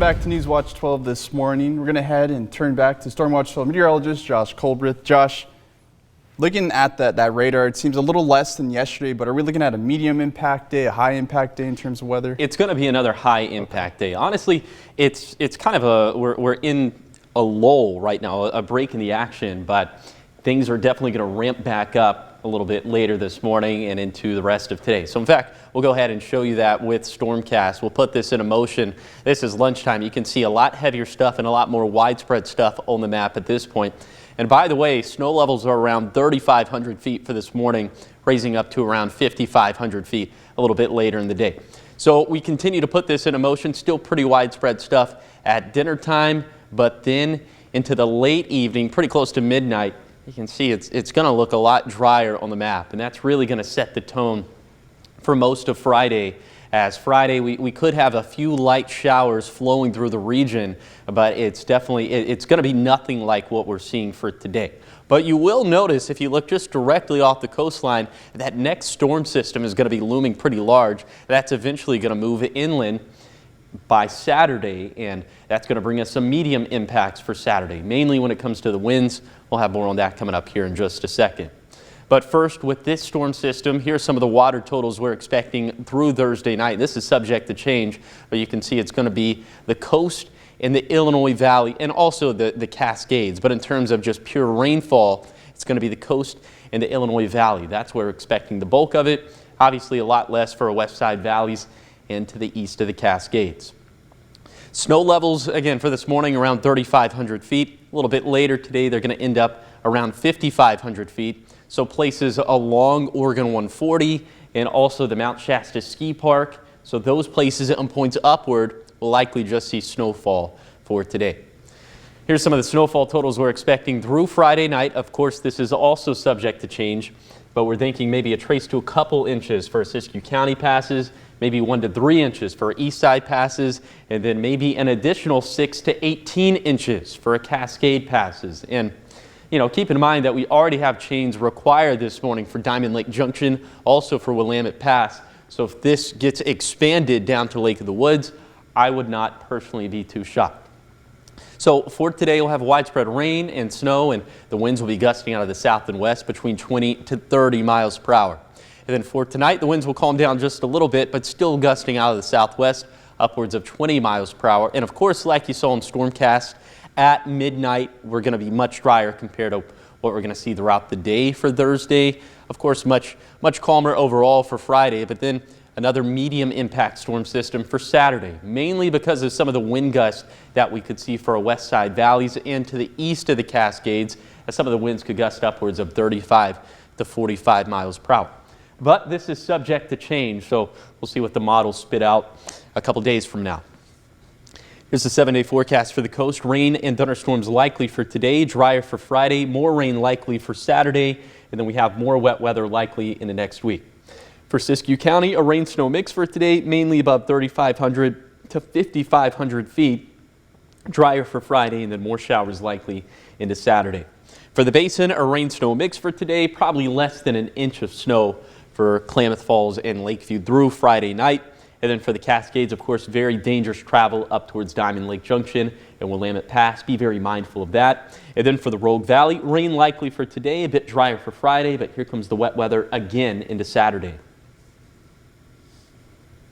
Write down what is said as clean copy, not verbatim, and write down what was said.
back to News Watch 12 this morning. We're going to head and turn back to Storm Watch 12 meteorologist Josh Colbrith. Josh, looking at that radar, it seems a little less than yesterday, but are we looking at a medium impact day, a high impact day in terms of weather? It's going to be another high impact day. Honestly, it's kind of we're in a lull right now, a break in the action, but things are definitely going to ramp back up a little bit later this morning and into the rest of today. So in fact, we'll go ahead and show you that with Stormcast. We'll put this into motion. This is lunchtime. You can see a lot heavier stuff and a lot more widespread stuff on the map at this point. And by the way, snow levels are around 3,500 feet for this morning, raising up to around 5,500 feet a little bit later in the day. So we continue to put this into motion, still pretty widespread stuff at dinner time, but then into the late evening, pretty close to midnight, you can see it's going to look a lot drier on the map, and that's really going to set the tone for most of Friday. As Friday, we could have a few light showers flowing through the region, but it's going to be nothing like what we're seeing for today. But you will notice, if you look just directly off the coastline, that next storm system is going to be looming pretty large. That's eventually going to move inland by Saturday, and that's going to bring us some medium impacts for Saturday, mainly when it comes to the winds. We'll have more on that coming up here in just a second. But first, with this storm system, here's some of the water totals we're expecting through Thursday night. This is subject to change, but you can see it's going to be the coast in the Illinois Valley and also the Cascades. But in terms of just pure rainfall, it's going to be the coast in the Illinois Valley. That's where we're expecting the bulk of it. Obviously, a lot less for our west side valleys and to the east of the Cascades. Snow levels, again, for this morning around 3,500 feet. A little bit later today, they're going to end up around 5,500 feet. So places along Oregon 140 and also the Mount Shasta Ski Park. So those places and points upward will likely just see snowfall for today. Here's some of the snowfall totals we're expecting through Friday night. Of course, this is also subject to change, but we're thinking maybe a trace to a couple inches for Siskiyou County passes, maybe 1 to 3 inches for east side passes, and then maybe an additional 6 to 18 inches for a Cascade passes. And you know, keep in mind that we already have chains required this morning for Diamond Lake Junction, also for Willamette Pass. So if this gets expanded down to Lake of the Woods, I would not personally be too shocked. So for today, we'll have widespread rain and snow, and the winds will be gusting out of the south and west between 20 to 30 miles per hour. And then for tonight, the winds will calm down just a little bit, but still gusting out of the southwest, upwards of 20 miles per hour. And of course, like you saw in Stormcast, at midnight, we're going to be much drier compared to what we're going to see throughout the day for Thursday. Of course, much calmer overall for Friday, but then another medium impact storm system for Saturday, mainly because of some of the wind gusts that we could see for our west side valleys and to the east of the Cascades, as some of the winds could gust upwards of 35 to 45 miles per hour. But this is subject to change, so we'll see what the models spit out a couple days from now. Here's the 7-day forecast for the coast. Rain and thunderstorms likely for today, drier for Friday, more rain likely for Saturday, and then we have more wet weather likely in the next week. For Siskiyou County, a rain-snow mix for today, mainly above 3,500 to 5,500 feet. Drier for Friday, and then more showers likely into Saturday. For the basin, a rain-snow mix for today, probably less than an inch of snow for Klamath Falls and Lakeview through Friday night. And then for the Cascades, of course, very dangerous travel up towards Diamond Lake Junction and Willamette Pass. Be very mindful of that. And then for the Rogue Valley, rain likely for today, a bit drier for Friday, but here comes the wet weather again into Saturday.